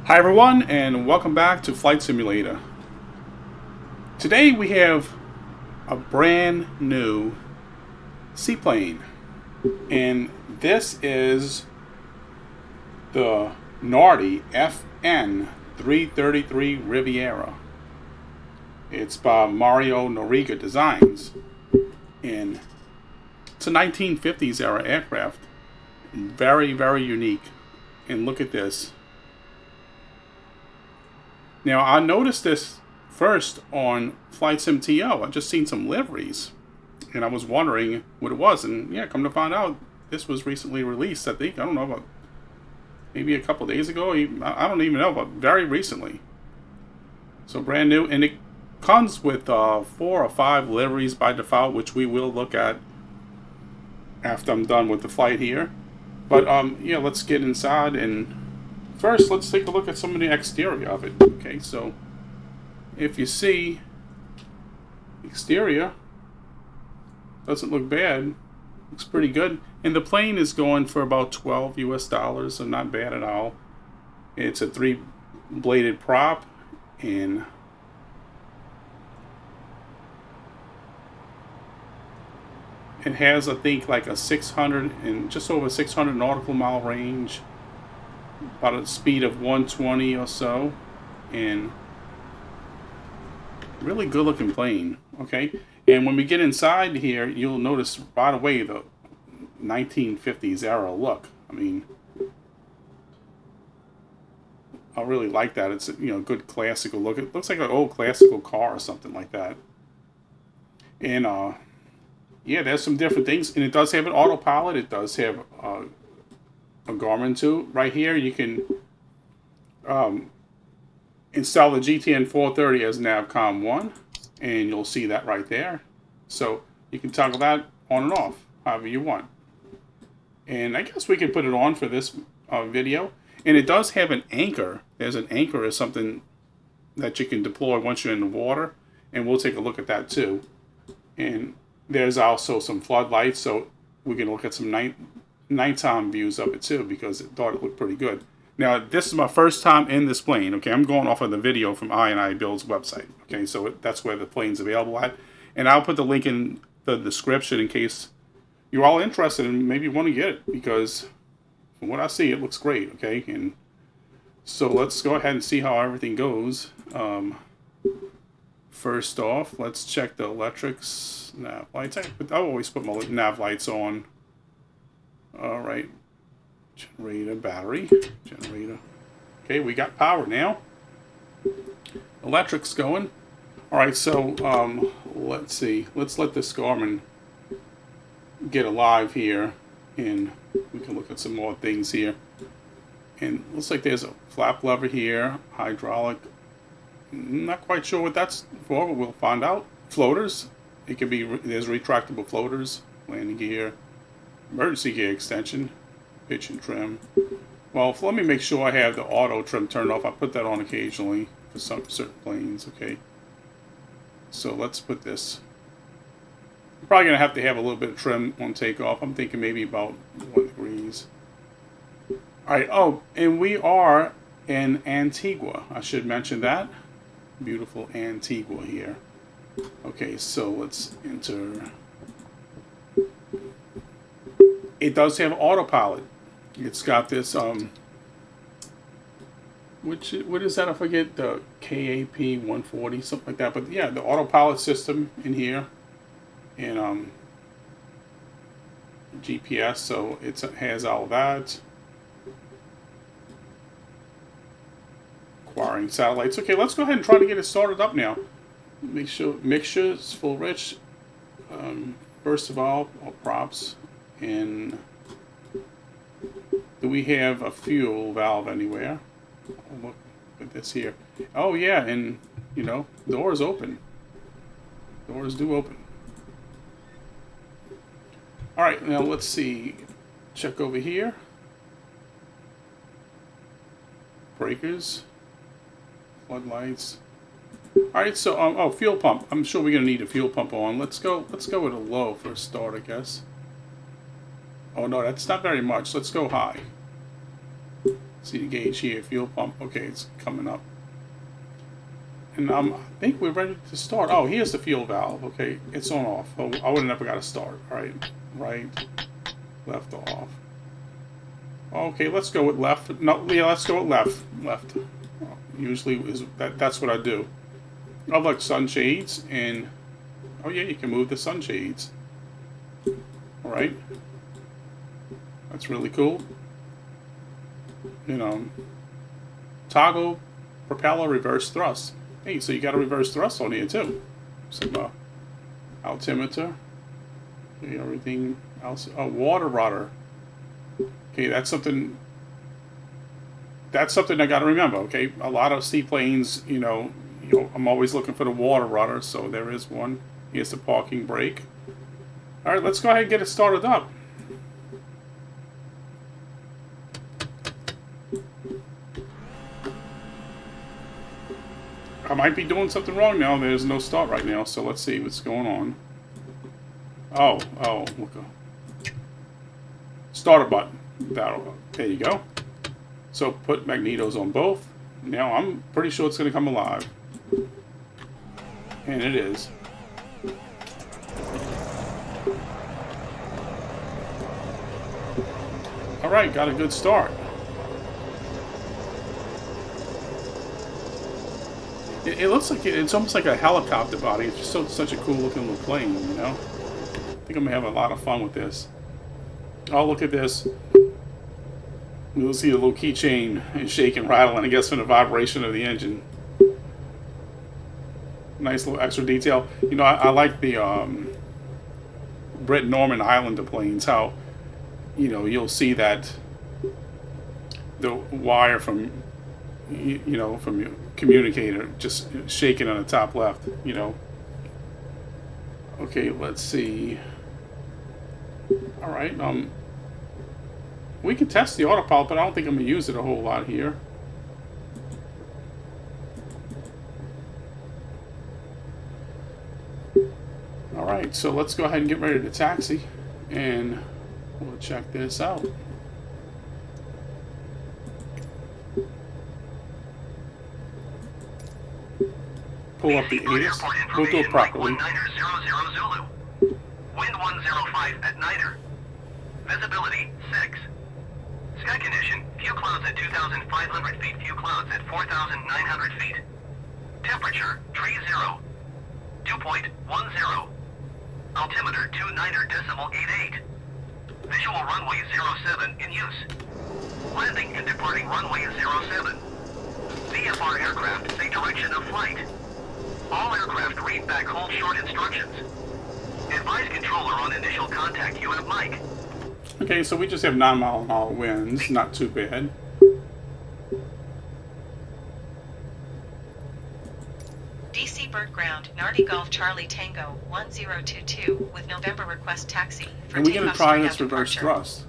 Hi everyone, and welcome back to Flight Simulator. Today we have a brand new seaplane, and this is the Nardi FN333 Riviera. It's by Mario Noriega Designs, and it's a 1950s era aircraft. Very, very unique. And look at this. Now, I noticed this first on Flight Sim TO. I just seen some liveries, and I was wondering what it was. And yeah, come to find out, this was recently released. I think, I don't know, about maybe a couple days ago. I don't even know, but very recently. So brand new, and it comes with 4 or 5 liveries by default, which we will look at after I'm done with the flight here. But yeah, let's get inside, and first let's take a look at some of the exterior of it. Okay, so if you see, exterior doesn't look bad. Looks pretty good. And the plane is going for about $12 US, so not bad at all. It's a 3-bladed prop, and it has, I think, like a 600 and just over 600 nautical mile range, about a speed of 120 or so, and really good looking plane. Okay, and when we get inside here, you'll notice right away the 1950s era look. I mean, I really like that. It's, you know, good classical look. It looks like an old classical car or something like that. And yeah, there's some different things, and it does have an autopilot. It does have a Garmin too. Right here, you can install the GTN 430 as Navcom 1, and you'll see that right there. So you can toggle that on and off however you want. And I guess we can put it on for this video. And it does have an anchor. There's an anchor or something that you can deploy once you're in the water, and we'll take a look at that too. And there's also some floodlights, so we can look at some nighttime views of it too, because it thought it looked pretty good. Now, this is my first time in this plane. Okay, I'm going off of the video from inibuilds website. Okay, so that's where the plane's available at, and I'll put the link in the description in case you're all interested and maybe want to get it, because from what I see, it looks great. Okay, and so let's go ahead and see how everything goes. First off, let's check the electrics, nav lights. I always put my nav lights on. All right, generator, battery, generator. Okay, we got power now. Electric's going. All right, so let's see. Let's let this Garmin get alive here, and we can look at some more things here. And looks like there's a flap lever here, hydraulic. Not quite sure what that's for, but we'll find out. Floaters. It could be, there's retractable floaters, landing gear, emergency gear extension, pitch and trim. Well, let me make sure I have the auto trim turned off. I put that on occasionally for some certain planes. Okay, so let's put this. I'm probably gonna have to have a little bit of trim on takeoff. I'm thinking maybe about 1 degrees. All right. Oh, and we are in Antigua. I should mention that. Beautiful Antigua here. Okay, so let's enter. It does have autopilot. It's got this what is that? I forget, the KAP 140, something like that. But yeah, the autopilot system in here, and GPS. So it has all that. Acquiring satellites. Okay, let's go ahead and try to get it started up now. Make sure mixture is full rich. First of all props. And do we have a fuel valve anywhere? Oh, look at this here. Oh yeah, and you know, doors open. Doors do open. All right, now let's see. Check over here. Breakers. Floodlights. All right, so oh, fuel pump. I'm sure we're gonna need a fuel pump on. Let's go with a low for a start, I guess. Oh no, that's not very much. Let's go high. See the gauge here, fuel pump. Okay, it's coming up. And I think we're ready to start. Oh, here's the fuel valve. Okay, it's on off. Oh, I would have never got to start. All right, right, left, off. Okay, let's go with left. No, yeah, let's go with left. Left. Usually is that's what I do. I like sunshades, and oh yeah, you can move the sunshades. All right, that's really cool. You know, toggle propeller reverse thrust. Hey, so you got a reverse thrust on here too. Some altimeter. Okay, everything else. A water rudder. Okay, that's something I got to remember. Okay, a lot of seaplanes, you know, I'm always looking for the water rudder. So there is one. Here's the parking brake. All right, let's go ahead and get it started up. I might be doing something wrong now. There's no start right now, so let's see what's going on. Oh, look. Starter button. There you go. So put magnetos on both. Now I'm pretty sure it's going to come alive. And it is. Alright, got a good start. It looks like it's almost like a helicopter body. It's just such a cool looking little plane, you know? I think I'm going to have a lot of fun with this. Oh, look at this. You'll see a little keychain and shake and rattle, and I guess from the vibration of the engine. Nice little extra detail. You know, I like the Brett Norman Islander planes, how, you know, you'll see that the wire from, you know, from your communicator just shaking on the top left, you know. Okay, let's see. All right, we can test the autopilot, but I don't think I'm gonna use it a whole lot here. All right, so let's go ahead and get ready to taxi, and we'll check this out. Pull up the ATIS. We'll do it properly. Wind 105 at Niter. Visibility 6. Sky condition, few clouds at 2,500 feet, few clouds at 4,900 feet. Temperature 30. Dew point 10. Altimeter 29.88. Visual runway 07 in use. Landing and departing runway 07. VFR aircraft say direction of flight. All aircraft read back hold short instructions. Advise controller on initial contact. You have Mike. Okay, so we just have 9-mile-an-hour winds. Not too bad. DC Bird Ground, Nardi Golf Charlie Tango 1022 with November request taxi. And we're going to try this reverse thrust.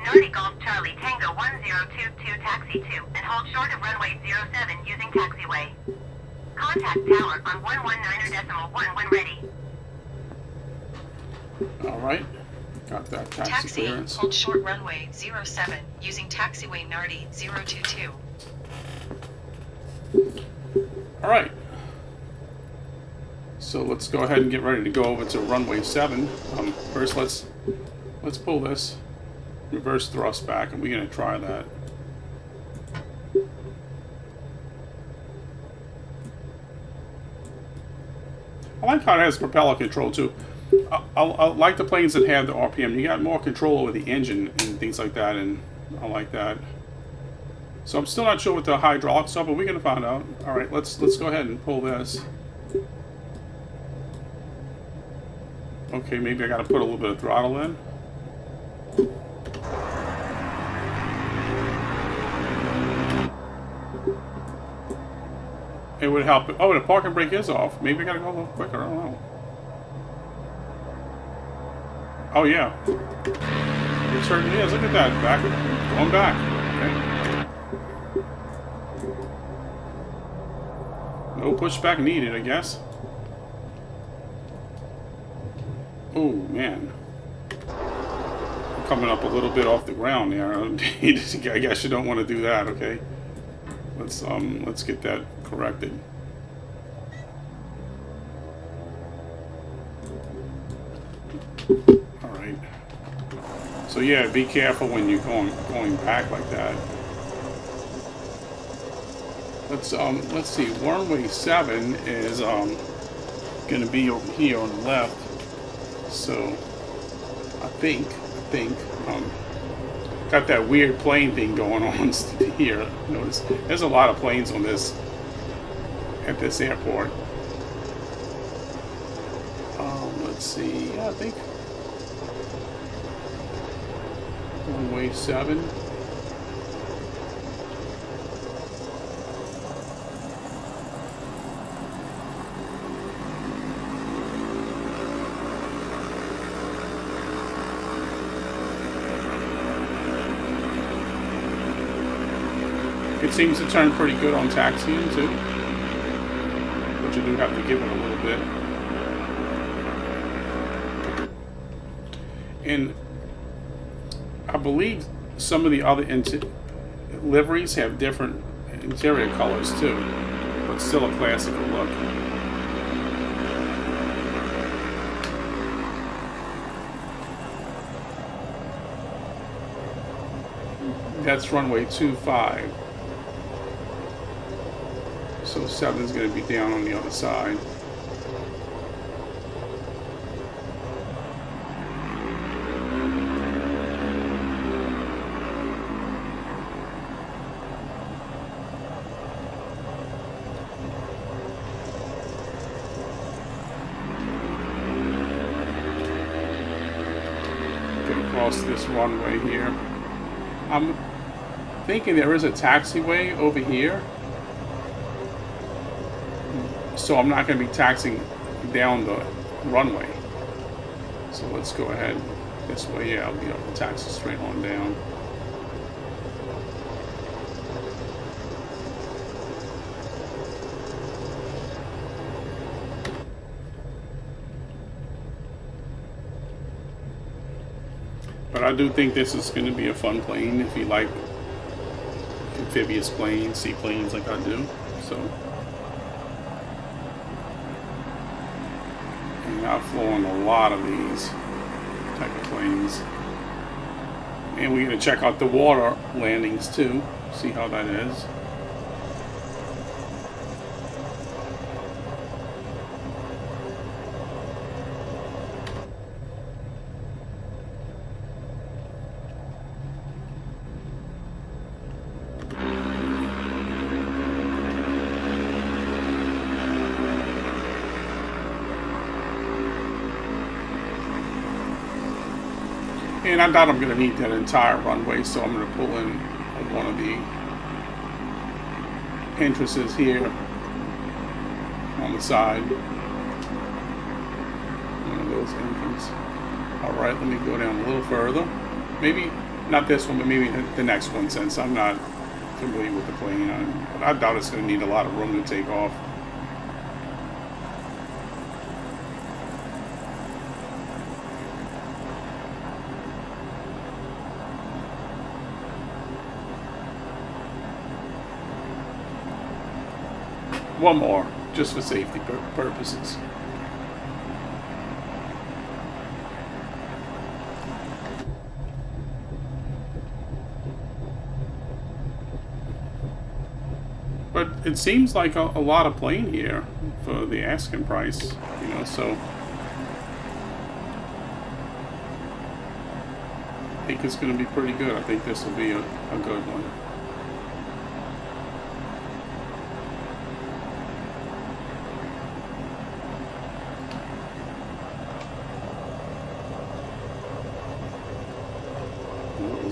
Nardi Golf Charlie Tango 1022 taxi 2 and hold short of runway 07 using taxiway. Contact tower on 119.1 when ready. Alright. Got that taxi clearance. Hold short runway 07 using taxiway Nardi 022. Alright. So let's go ahead and get ready to go over to runway 7. First let's pull this reverse thrust back, and we're going to try that. I like how it has propeller control too. I like the planes that have the RPM. You got more control over the engine and things like that, and I like that. So I'm still not sure what the hydraulics are, but we're gonna find out. All right, let's go ahead and pull this. Okay, maybe I gotta put a little bit of throttle in. It would help. Oh, the parking brake is off. Maybe I gotta go a little quicker. I don't know. Oh yeah, it certainly is. Look at that, going back. Okay. No pushback needed, I guess. Oh man, coming up a little bit off the ground there. I guess you don't want to do that, okay? Let's get that corrected. All right. So yeah, be careful when you're going back like that. Let's see. Runway 7 is going to be over here on the left. So I think got that weird plane thing going on here. Notice there's a lot of planes on this at this airport. Let's see. Yeah, I think runway 7. It seems to turn pretty good on taxiing too, but you do have to give it a little bit. And I believe some of the other liveries have different interior colors too, but still a classical look. That's runway 25. So 7 is going to be down on the other side. Get across this runway here. I'm thinking there is a taxiway over here. So I'm not going to be taxiing down the runway. So let's go ahead this way. Yeah, I'll be able to taxi straight on down. But I do think this is going to be a fun plane if you like amphibious planes, seaplanes like I do. So. I've flown a lot of these type of planes. And we're going to check out the water landings too, see how that is. And I doubt I'm going to need that entire runway, so I'm going to pull in one of the entrances here on the side. One of those entrances. Alright, let me go down a little further. Maybe not this one, but maybe the next one, since I'm not familiar with the plane. But I doubt it's going to need a lot of room to take off. One more, just for safety purposes. But it seems like a lot of plane here for the asking price, you know, so I think it's going to be pretty good. I think this will be a good one.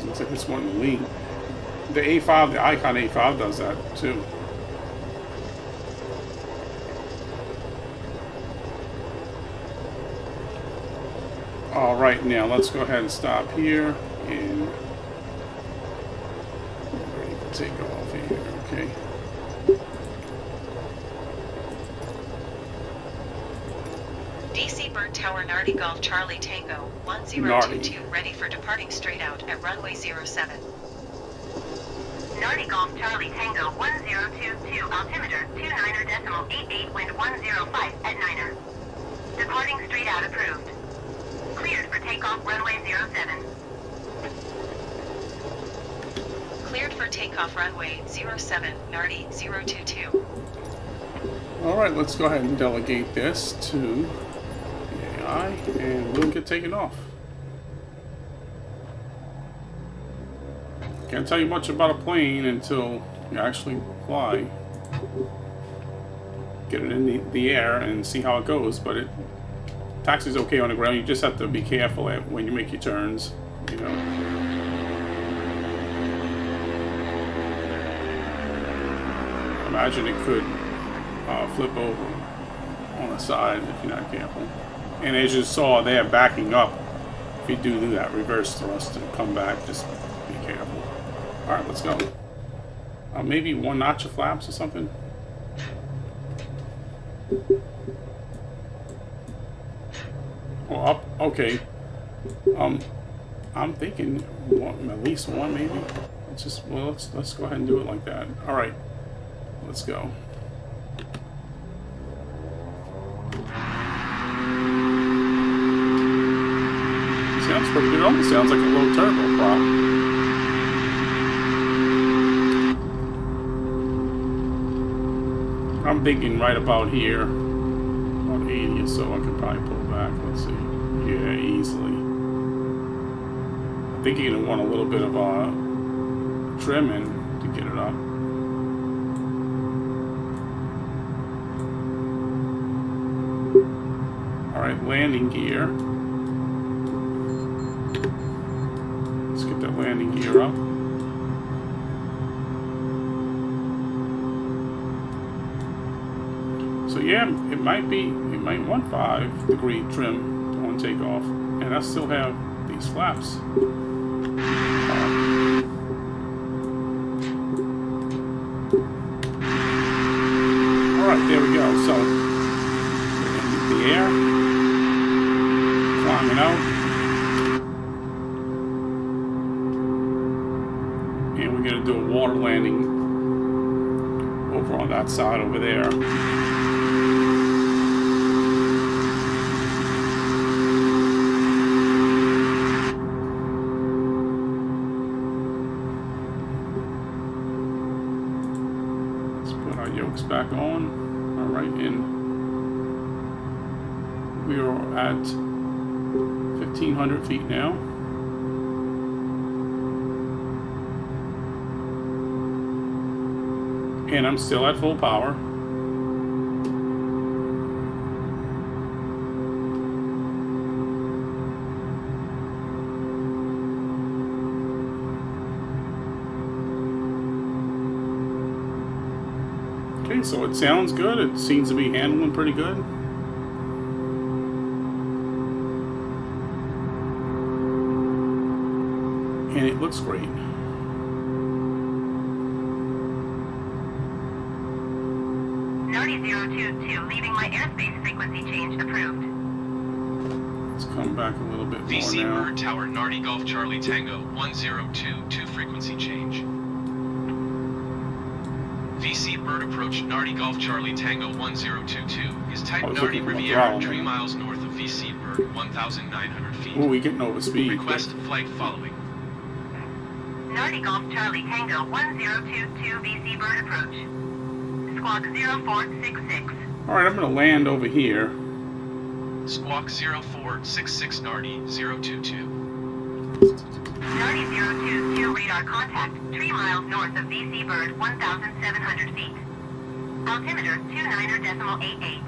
Looks like it's one to lean. The A5, the Icon A5 does that too. All right, now let's go ahead and stop here and we're ready to take off here. Okay. DC Bird Tower Tower Nardi Golf Charlie Tango 1022 ready for departing straight out at runway 07. Nardi Golf Charlie Tango 1022, altimeter 29.88, wind 105 at 9er. Departing straight out approved. Cleared for takeoff runway 07. Cleared for takeoff runway 07, Nardi 022. Alright, let's go ahead and delegate this to the AI and we'll get taken off. Can't tell you much about a plane until you actually fly. Get it in the air and see how it goes, but taxi's okay on the ground. You just have to be careful when you make your turns, you know. Imagine it could flip over on the side if you're not careful. And as you saw, they're backing up. If you do that reverse thrust and come back, just be careful. Alright, let's go. Maybe one notch of flaps or something. Oh, up. Okay. I'm thinking one, at least one, maybe. Let's go ahead and do it like that. All right, let's go. Sounds pretty good. It almost sounds like a little turboprop. I'm thinking right about here, about 80 or so. I can probably pull back. Let's see. Yeah, easily. I think you're gonna want a little bit of trimming to get it up. All right, landing gear. Let's get that landing gear up. So yeah, it might want 5-degree trim on takeoff, and I still have these flaps. Alright, there we go. So we're in the air, climbing out, and we're going to do a water landing over on that side over there. Back on. All right, and we are at 1,500 feet now. And I'm still at full power. Okay, so it sounds good. It seems to be handling pretty good. And it looks great. Nardi 022, leaving my airspace frequency change approved. Let's come back a little bit more VC now. Bird Tower Nardi Golf Charlie Tango 1022 frequency change. VC Bird approach Nardi Golf Charlie Tango 1022 is type Nardi Riviera 3 miles north of VC Bird 1,900 feet. Oh, we're getting over speed. Request flight following. Nardi Golf Charlie Tango 1022 VC Bird approach. Squawk 0466. Alright, I'm going to land over here. Squawk 0466 Nardi 022. Nardi 022 radar contact 3 miles north of VC Bird 1,700 feet. Altimeter 29.88.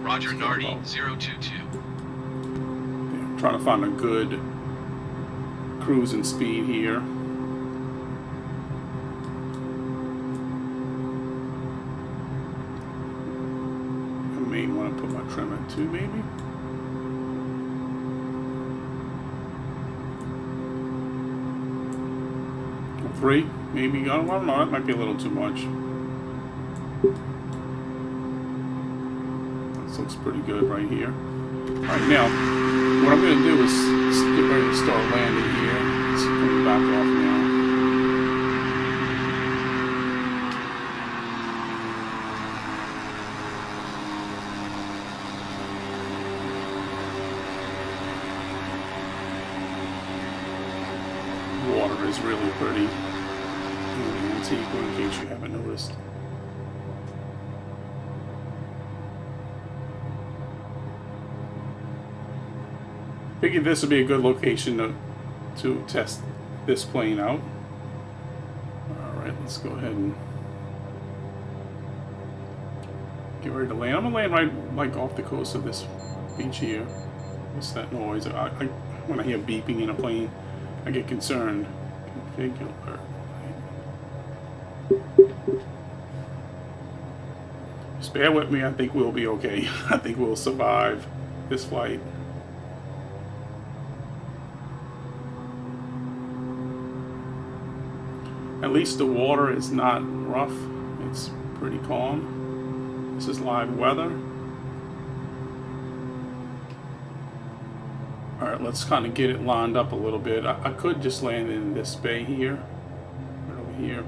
Roger Nardi 022. I'm trying to find a good cruising speed here. I may want to put my trim at 2 maybe. 3, maybe. I don't know. That might be a little too much. Let's This looks pretty good right here. Alright, now, what I'm going to do is get ready to start landing here. It's coming back off now. Water is really pretty. Antigua, in case you haven't noticed. Figured this would be a good location to test this plane out. Alright, let's go ahead and get ready to land. I'm going to land right like off the coast of this beach here. What's that noise? When I hear beeping in a plane, I get concerned. Configure. Just bear with me, I think we'll be okay. I think we'll survive this flight. At least the water is not rough. It's pretty calm. This is live weather. Alright, let's kind of get it lined up a little bit. I could just land in this bay here. Right over here.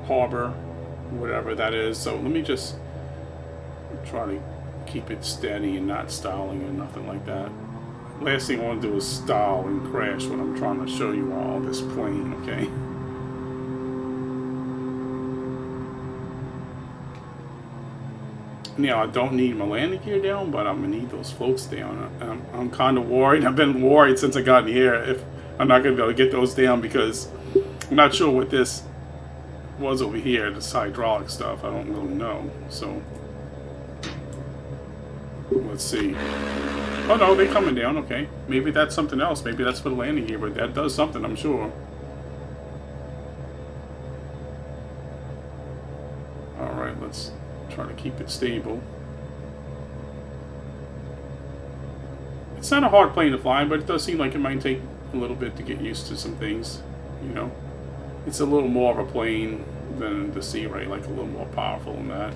Harbor. Whatever that is. So let me just try to keep it steady and not stalling or nothing like that. Last thing I want to do is stall and crash when I'm trying to show you all this plane, okay? Now, I don't need my landing gear down, but I'm going to need those floats down. I'm kind of worried. I've been worried since I got in the air if I'm not going to be able to get those down because I'm not sure what this was over here, this hydraulic stuff. I don't really know. So, let's see. Oh, no, they're coming down. Okay. Maybe that's something else. Maybe that's for the landing gear, but that does something, I'm sure. Alright, let's try to keep it stable. It's not a hard plane to fly, but it does seem like it might take a little bit to get used to some things, you know. It's a little more of a plane than the Sea Ray, like a little more powerful than that.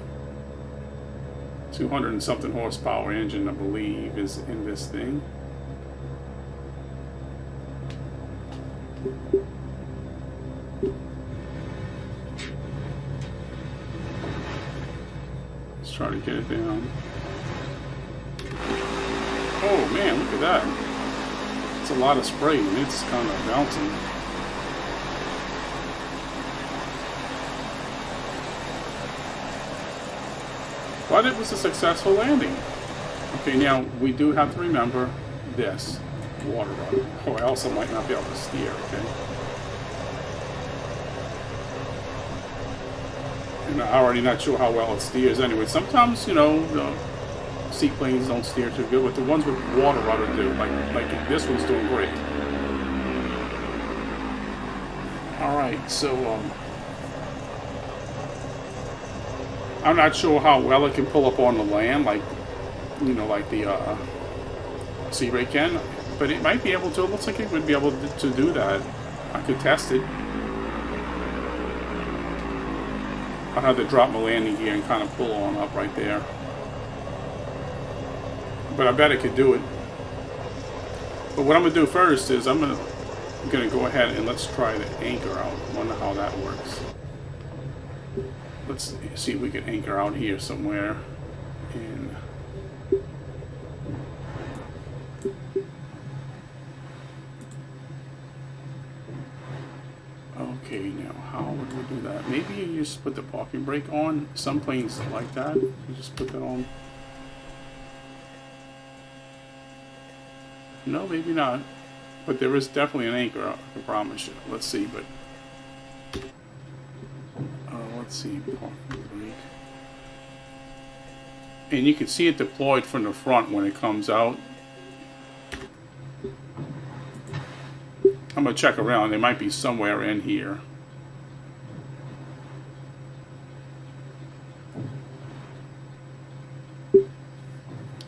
200 and something horsepower engine, I believe, is in this thing. Let's try to get it down. Oh man, look at that. It's a lot of spray and it's kind of bouncing. But it was a successful landing. Okay, now we do have to remember this water rudder. Oh, I also might not be able to steer, okay? And I'm already not sure how well it steers anyway. Sometimes, you know, the seaplanes don't steer too good, but the ones with water rudder do. Like this one's doing great. Alright, so, I'm not sure how well it can pull up on the land, like, you know, like the Sea Ray can, but it might be able to. It looks like it would be able to do that. I could test it. I'll have to drop my landing gear and kind of pull on up right there. But I bet it could do it. But what I'm going to do first is I'm going to go ahead and let's try the anchor out. I wonder how that works. Let's see if we can anchor out here somewhere. And okay, now how would we do that? Maybe you just put the parking brake on. Some planes don't like that. You just put that on. No, maybe not. But there is definitely an anchor, I promise you. Let's see, but let's see, parking brake. And you can see it deployed from the front when it comes out. I'm gonna check around. They might be somewhere in here.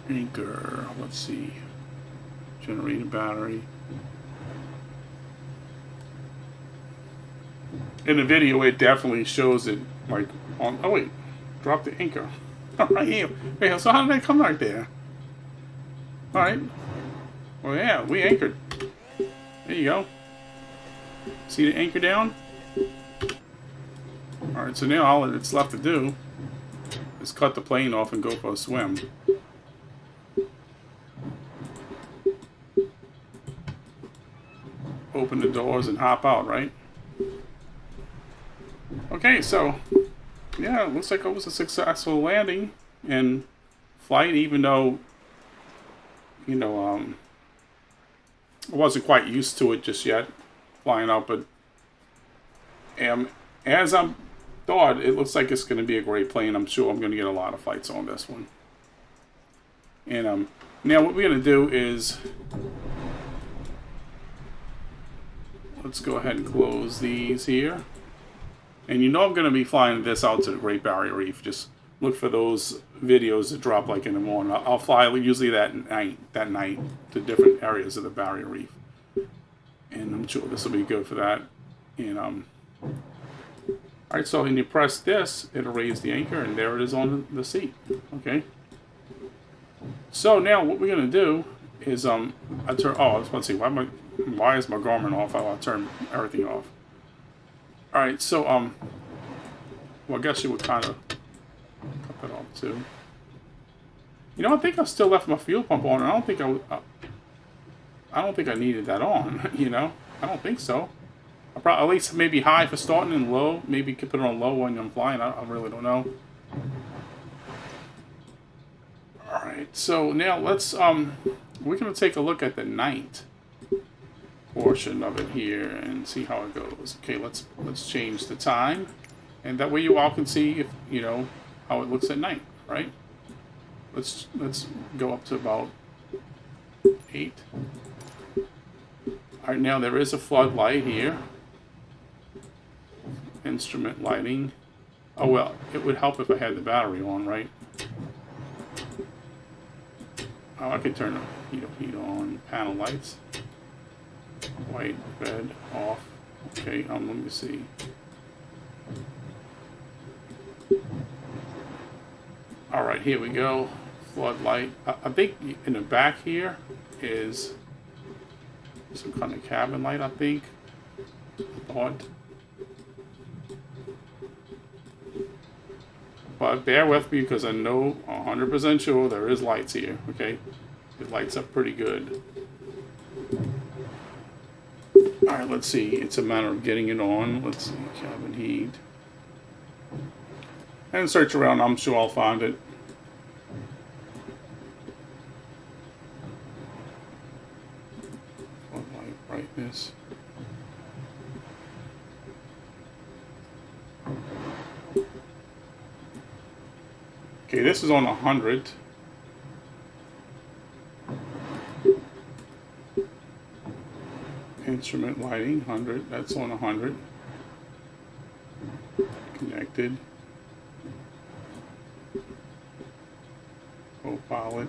Anchor. Let's see. Generator battery. In the video, it definitely shows it like on. Oh wait, drop the anchor. Right here. Wait, so how did I come right there? Alright. Well, yeah, we anchored. There you go. See the anchor down? Alright, so now all that's left to do is cut the plane off and go for a swim. Open the doors and hop out, right? Okay, so yeah, it looks like it was a successful landing and flight, even though, you know, I wasn't quite used to it just yet, flying out, but as I thought, it looks like it's going to be a great plane. I'm sure I'm going to get a lot of flights on this one. And now what we're going to do is, let's go ahead and close these here. And you know I'm going to be flying this out to the Great Barrier Reef. Just look for those videos that drop like in the morning. I'll fly usually that night to different areas of the Barrier Reef. And I'm sure this will be good for that. And alright, so when you press this, it'll raise the anchor, and there it is on the seat. Okay. So now what we're going to do is I turn. Oh, I was about to say, why is my Garmin off? I'll turn everything off. Alright, so, well, I guess you would kind of cut that off too. You know, I think I still left my fuel pump on, and I don't think I needed that on, you know? I don't think so. I probably, at least maybe high for starting and low. Maybe you could put it on low when I'm flying. I really don't know. Alright, so now let's, we're going to take a look at the night portion of it here and see how it goes. Okay, let's change the time, and that way you all can see if you know how it looks at night, right? Let's go up to about 8. Alright, now there is a floodlight here. Instrument lighting. Oh well, it would help if I had the battery on, right? Oh, I could turn the heat on. Panel lights. White, red, off. Okay, let me see. Alright, here we go. Floodlight. I think in the back here is some kind of cabin light, I think. But bear with me because I know 100% sure there is lights here, okay? It lights up pretty good. Alright, let's see. It's a matter of getting it on. Let's see. Cabin heat. And search around. I'm sure I'll find it. Floodlight brightness. Okay, this is on 100. Instrument lighting, 100. That's on 100. Connected. Autopilot.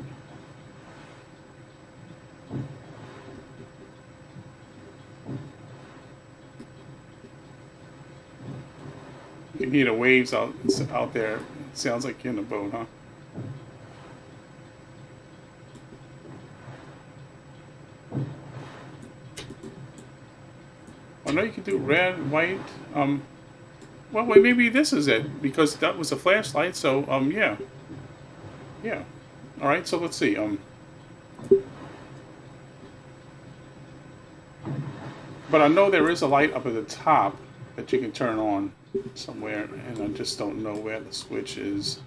You can hear the waves out there. It sounds like you're in a boat, huh? I know you can do red, white. Well, wait, maybe this is it because that was a flashlight. So, yeah. All right. So let's see. But I know there is a light up at the top that you can turn on somewhere, and I just don't know where the switch is.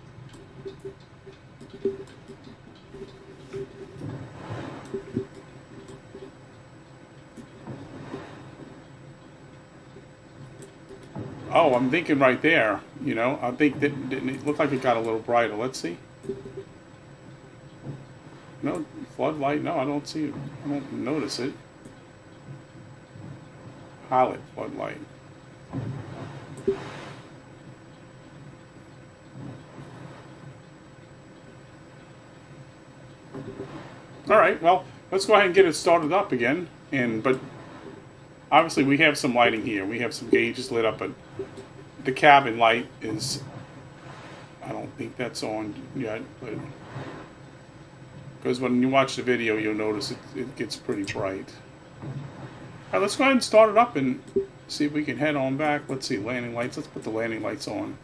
Oh, I'm thinking right there, you know. I think that it looked like it got a little brighter. Let's see. No, floodlight. No, I don't see it. I don't notice it. Pilot floodlight. All right, well, let's go ahead and get it started up again. But obviously we have some lighting here. We have some gauges lit up, but the cabin light is I don't think that's on yet, but because when you watch the video, you'll notice it gets pretty bright. All right, let's go ahead and start it up and see if we can head on back. Let's see, landing lights. Let's put the landing lights on.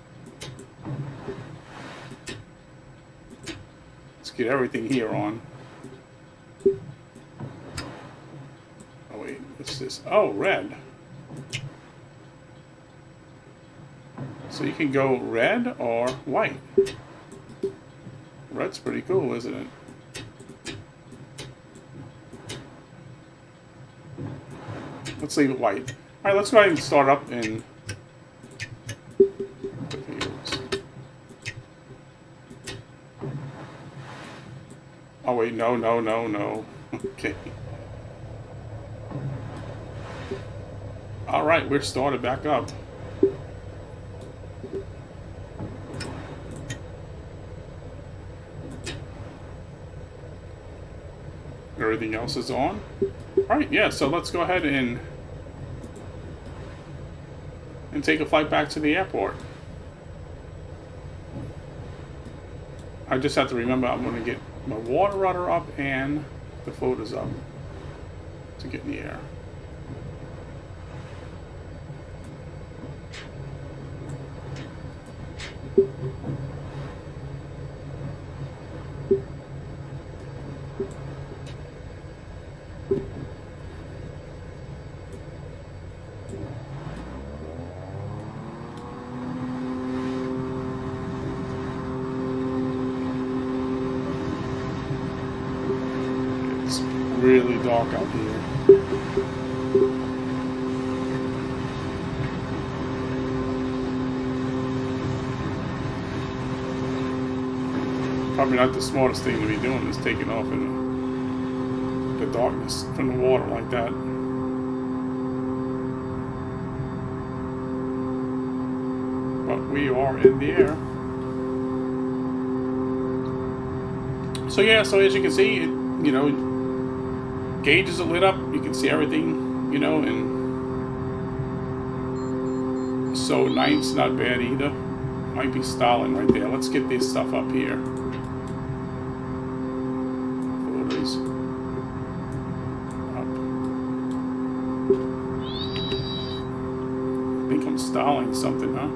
Let's get everything here on. Oh wait, what's this? Oh, red. So you can go red or white. Red's pretty cool, isn't it? Let's leave it white. All right, let's go ahead and start up and. Oh wait, no. Okay. All right, we're started back up. Everything else is on. All right, yeah. So let's go ahead and take a flight back to the airport. I just have to remember I'm going to get my water rudder up and the floaters up to get in the air. Really dark out here. Probably not the smartest thing to be doing is taking off in the darkness from the water like that. But we are in the air. So yeah, so as you can see, you know, gauges are lit up. You can see everything, you know, and so night's not bad either. Might be stalling right there. Let's get this stuff up here. Floaters up. I think I'm stalling something, huh?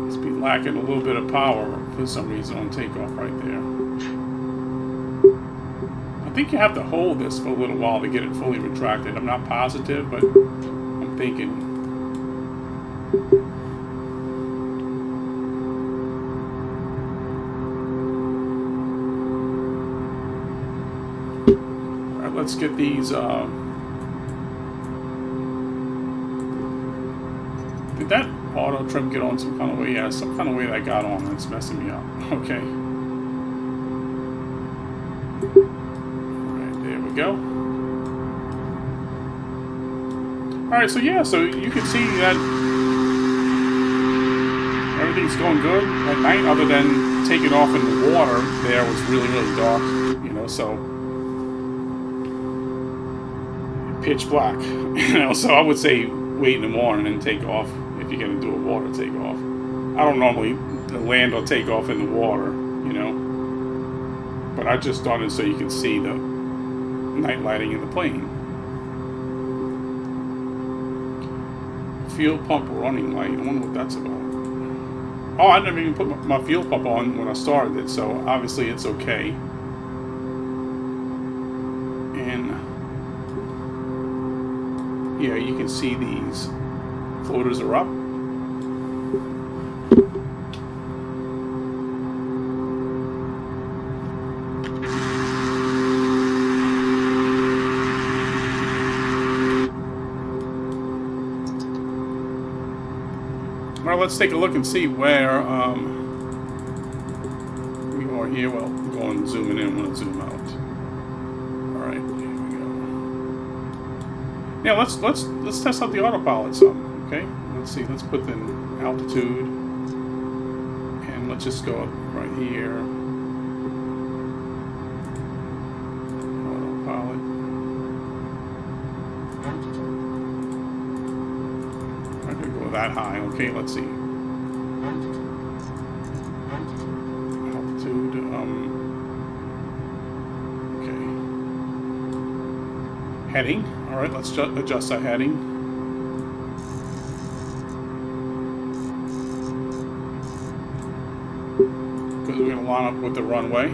Must be lacking a little bit of power for some reason on takeoff right there. I think you have to hold this for a little while to get it fully retracted. I'm not positive, but I'm thinking. All right, let's get these. Did that auto trim get on some kind of way? Yeah, some kind of way that got on. That's messing me up. Okay. Alright, there we go. Alright, so yeah, so you can see that everything's going good at night, other than taking off in the water there was really, really dark, you know, so pitch black. You know, so I would say wait in the morning and take off if you're going to do a water takeoff. I don't normally land or take off in the water, you know, but I just done it so you can see the night lighting in the plane. Fuel pump running light. I wonder what that's about. Oh, I never even put my fuel pump on when I started it, so obviously it's okay. And yeah, you can see these floaters are up. Well, let's take a look and see where we are here. Well, we're going zooming in. I'm going to zoom out. All right, here we go. Now let's test out the autopilot some. Okay, let's see. Let's put in altitude, and let's just go right here. Autopilot. that high. Okay, let's see. Altitude, okay. Heading, all right, let's adjust our heading. Because we're gonna line up with the runway.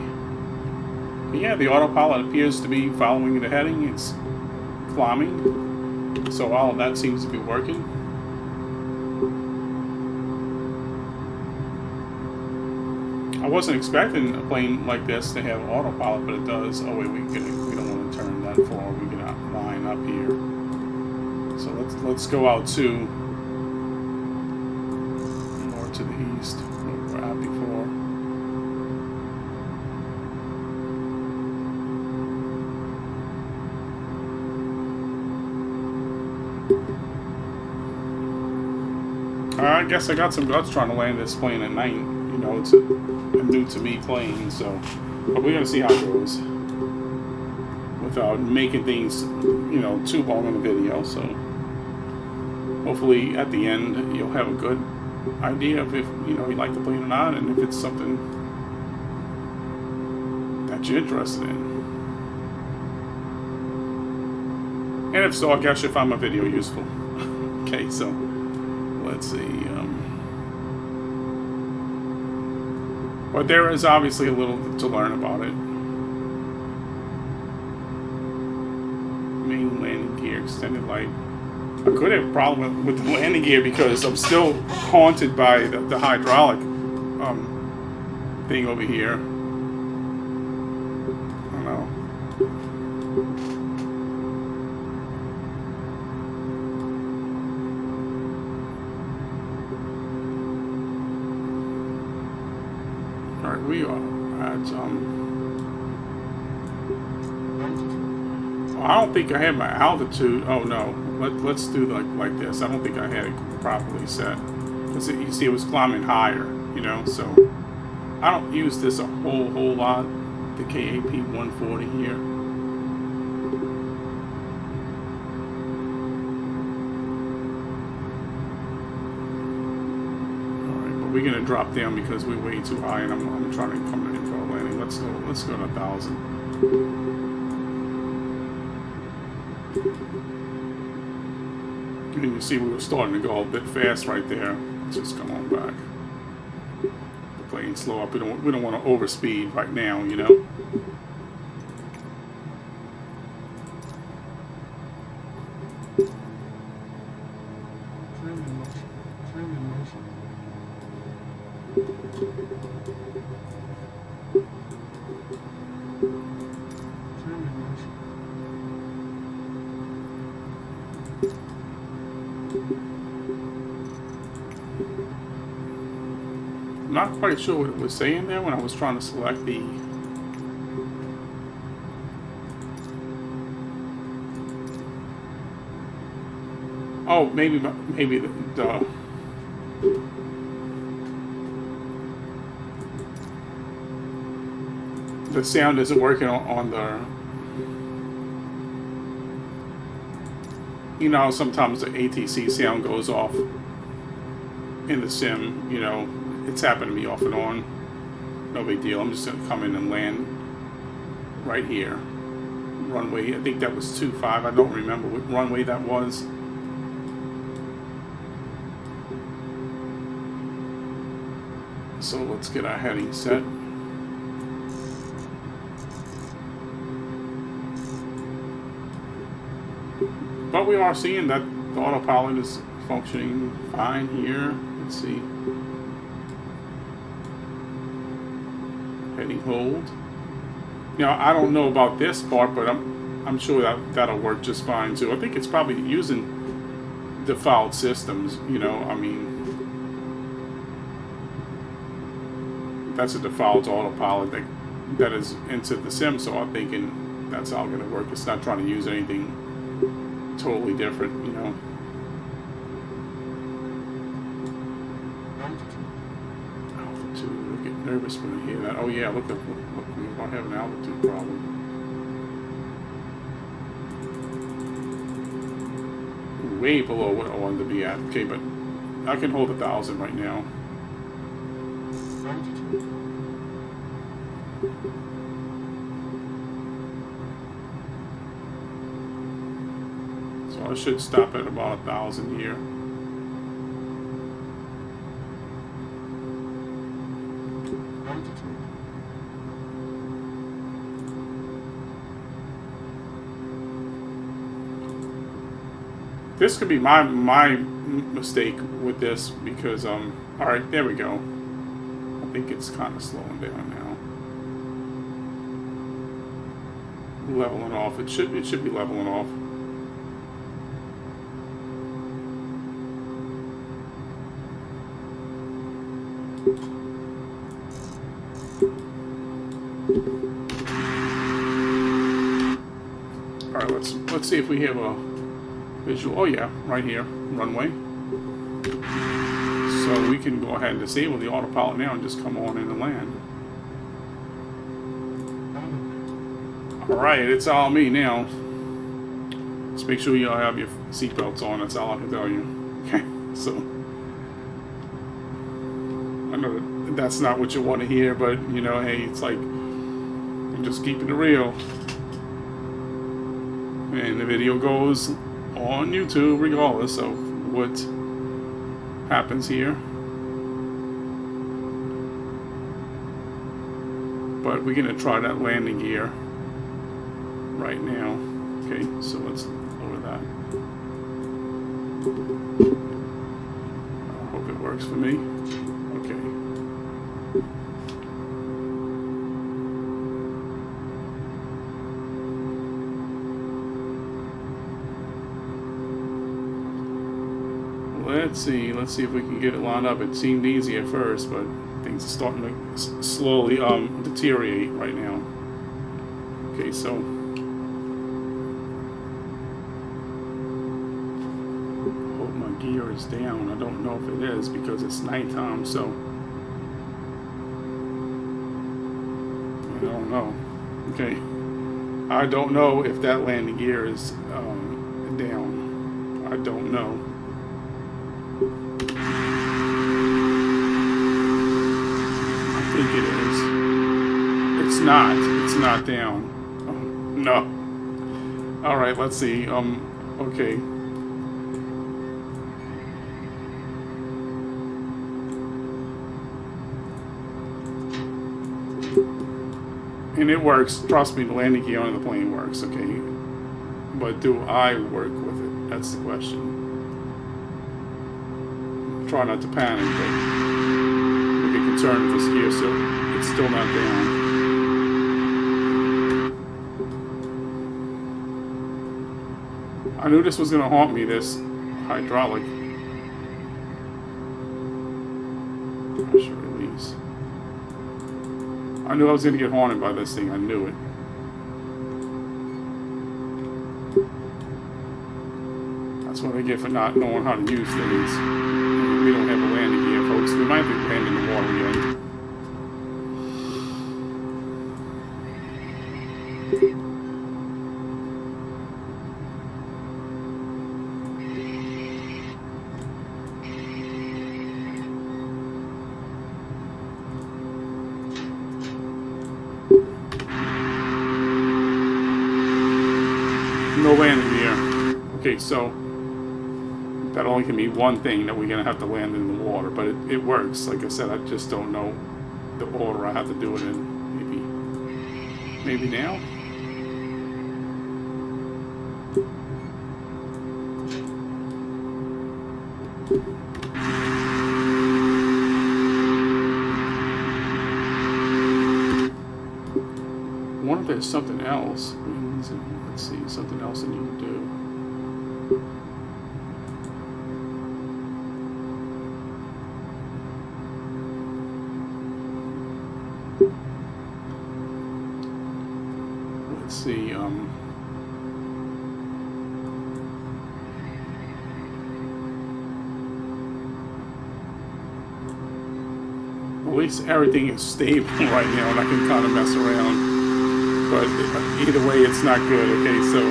But yeah, the autopilot appears to be following the heading. It's climbing. So all of that seems to be working. I wasn't expecting a plane like this to have autopilot, but it does. Oh wait, we don't want to turn that far. We're gonna line up here. So let's go out to more to the east where we were at before. I guess I got some guts trying to land this plane at night. You know, it's a new to me plane, so but we're gonna see how it goes without making things, you know, too long in the video. So hopefully at the end you'll have a good idea of if you know you like the plane or not, and if it's something that you're interested in. And if so, I guess you find my video useful. Okay, so let's see. But there is obviously a little to learn about it. Main landing gear, extended light. I could have a problem with the landing gear because I'm still haunted by the hydraulic thing over here. I don't know. Alright, we are at, well, I don't think I had my altitude. Oh no, let's do like this. I don't think I had it properly set. Because you see it was climbing higher, you know, so I don't use this a whole lot, the KAP 140 here. We're gonna drop down because we're way too high, and I'm trying to come in for a landing. Let's go to 1,000. And you see we were starting to go a bit fast right there. Let's just come on back. The plane slow up. We don't want to overspeed right now, you know. I'm not quite sure what it was saying there when I was trying to select the oh, maybe the sound isn't working on the, you know, sometimes the ATC sound goes off in the sim, you know. It's happened to me off and on. No big deal. I'm just going to come in and land right here. Runway, I think that was 25. I don't remember what runway that was. So let's get our heading set. But we are seeing that the autopilot is functioning fine here. Let's see. Heading hold. Now I don't know about this part, but I'm sure that'll work just fine too. I think it's probably using default systems. You know, I mean, that's a default autopilot that is into the sim. So I'm thinking that's all going to work. It's not trying to use anything totally different, you know. Altitude. I get nervous when I hear that. Oh yeah, look, we might have an altitude problem. Way below what I wanted to be at. Okay, but I can hold 1,000 right now. So I should stop at about 1,000 here. This could be my mistake with this because all right, there we go. I think it's kind of slowing down now. Leveling off. It should be leveling off. All right, let's see if we have a visual. Oh yeah, right here, runway. So we can go ahead and disable the autopilot now and just come on in and land. Alright, it's all me now. Just make sure you all have your seatbelts on, that's all I can tell you. Okay, so I know that's not what you want to hear, but you know, hey, it's like I'm just keeping it real. And the video goes on YouTube regardless of what happens here. But we're gonna try that landing gear right now. Okay, so let's lower that. I hope it works for me. Okay. Let's see if we can get it lined up. It seemed easy at first, but things are starting to slowly deteriorate right now. Okay, so hope my gear is down. I don't know if it is because it's nighttime, so I don't know. Okay, I don't know if that landing gear is down. I don't know. I think it is. It's not down. Oh, no. All right, let's see. Okay. And it works. Trust me, the landing gear on the plane works, okay? But do I work with it? That's the question. Try not to panic, but we get concerned with this gear, so it's still not down. I knew this was going to haunt me, this hydraulic pressure release. I knew I was going to get haunted by this thing. I knew it. That's what I get for not knowing how to use things. We don't have a landing gear, folks. We might be landing in the water again. No landing gear. Okay, so that only can mean one thing, that we're going to have to land in the water, but it works. Like I said, I just don't know the order I have to do it in. Maybe now? I wonder if there's something else. Let's see, something else I need to do. Let's see, at least everything is stable right now and I can kind of mess around. But either way, it's not good. Okay, so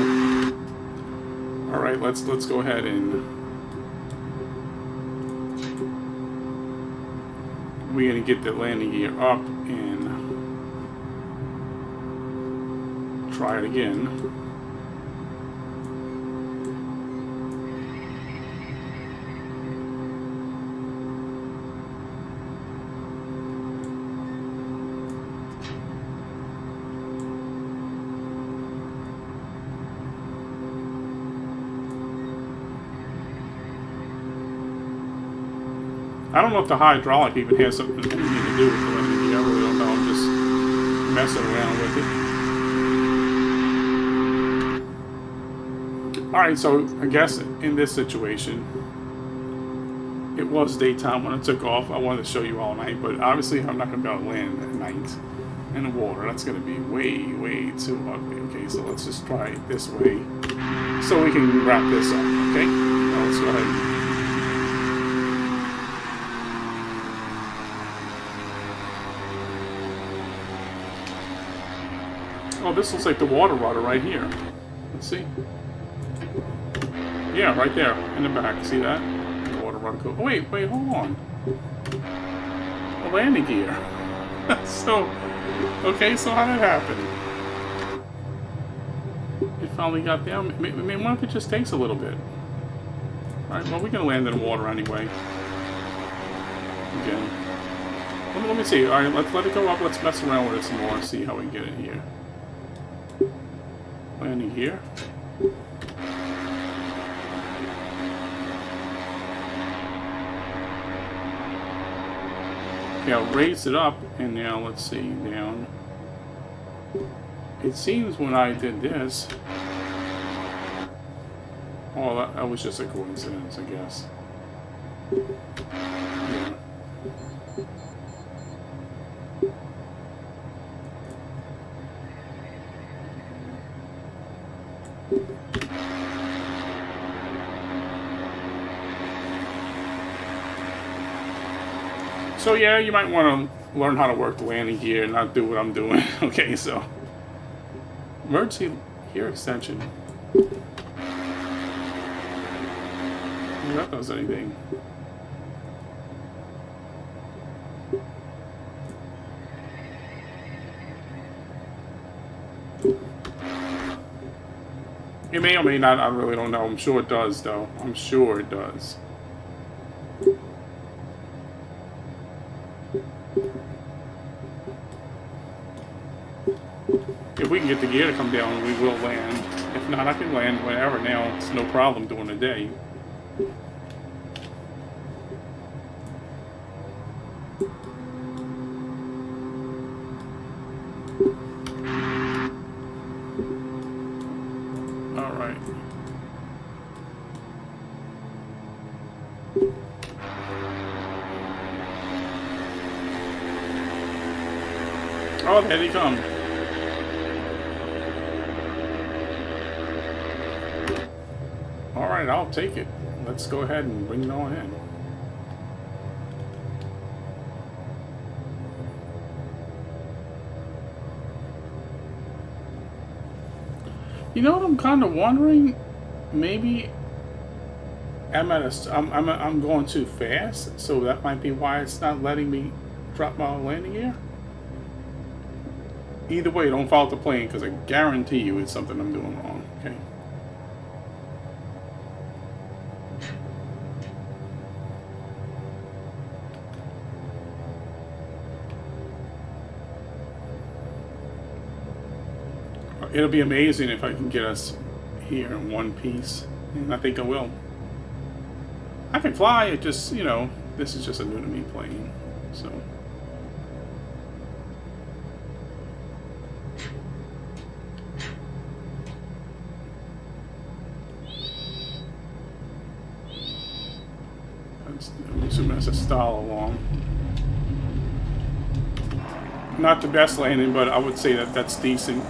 all right, let's go ahead and we're going to get the landing gear up and try it again. I don't know if the hydraulic even has anything to do with the landing gear. I really don't know. I'm just messing around with it. Alright, so I guess in this situation, it was daytime when I took off. I wanted to show you all night, but obviously I'm not going to be able to land at night in the water. That's going to be way, way too ugly. Okay, so let's just try it this way so we can wrap this up. Okay, now let's go ahead. Oh, this looks like the water rudder right here. Let's see. Yeah, right there in the back. See that? The water rudder. Oh, wait, hold on. The landing gear. So, okay, so how did that happen? It finally got down. I mean, what if it just takes a little bit? Alright, well, we're going to land in the water anyway. Again. Let me see. Alright, let's let it go up. Let's mess around with it some more and see how we get it here. Landing here. Yeah, raise it up, and now let's see, down. It seems when I did this, oh, that was just a coincidence, I guess. Yeah. So yeah, you might want to learn how to work the landing gear and not do what I'm doing. Okay, so emergency gear extension. If that does anything. It may or may not, I really don't know. I'm sure it does, though. I'm sure it does. If we can get the gear to come down, we will land. If not, I can land whenever now. It's no problem during the day. Alright. Oh, there they come. Alright, I'll take it. Let's go ahead and bring it on in. You know what I'm kind of wondering? Maybe I'm going too fast, so that might be why it's not letting me drop my landing gear. Either way, don't fault the plane, because I guarantee you it's something I'm doing wrong. Okay. It'll be amazing if I can get us here in one piece, and I think I will. I can fly, it just, you know, this is just a new to me plane, so. I'm assuming that's a stall along. Not the best landing, but I would say that that's decent.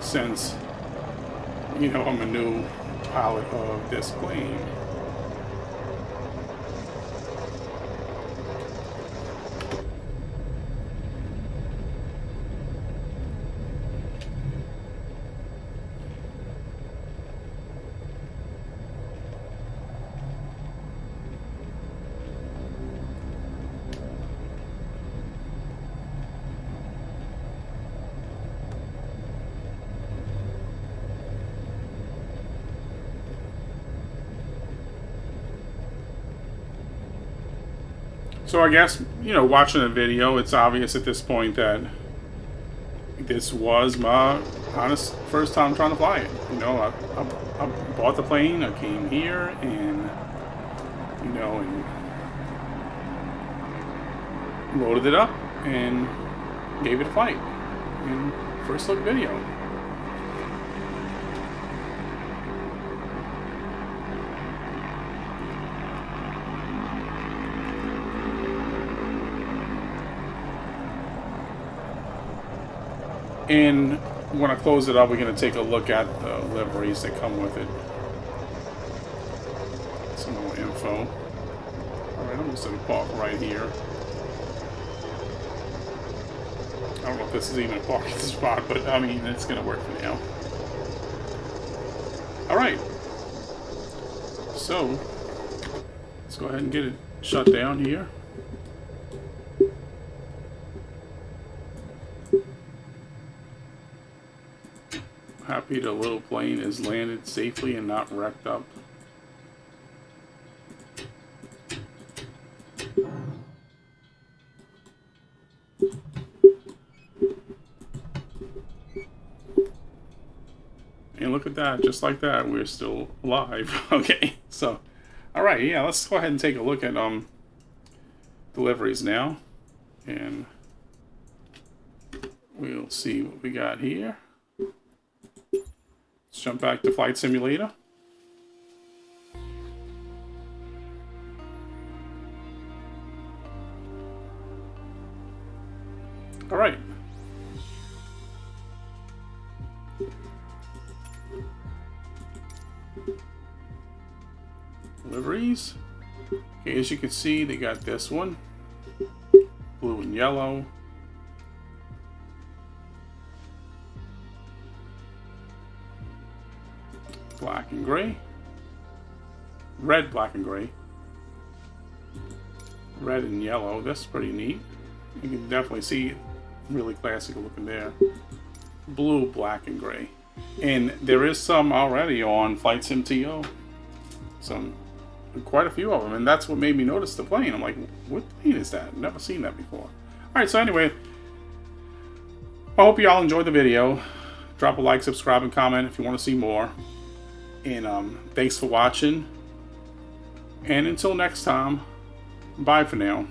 Since, you know, I'm a new pilot of this plane. So I guess, you know, watching the video, it's obvious at this point that this was my honest first time trying to fly it. You know, I bought the plane, I came here, and, you know, and loaded it up and gave it a flight. And first look video. And when I close it up, we're going to take a look at the liveries that come with it. Some more info. Alright, I'm just going to park right here. I don't know if this is even a parking spot, but I mean, it's going to work for now. Alright. So, let's go ahead and get it shut down here. Happy the little plane is landed safely and not wrecked up. And look at that, just like that, we're still alive. Okay, so, alright, yeah, let's go ahead and take a look at deliveries now. And we'll see what we got here. Let's jump back to Flight Simulator. All right. Liveries. Okay, as you can see, they got this one, blue and yellow. Black and gray. Red, black and gray. Red and yellow. That's pretty neat. You can definitely see it. Really classic looking there. Blue, black, and gray. And there is some already on Flight Sim TO. Quite a few of them. And that's what made me notice the plane. I'm like, what plane is that? Never seen that before. Alright, so anyway, I hope you all enjoyed the video. Drop a like, subscribe, and comment if you want to see more. And thanks for watching. And until next time, bye for now.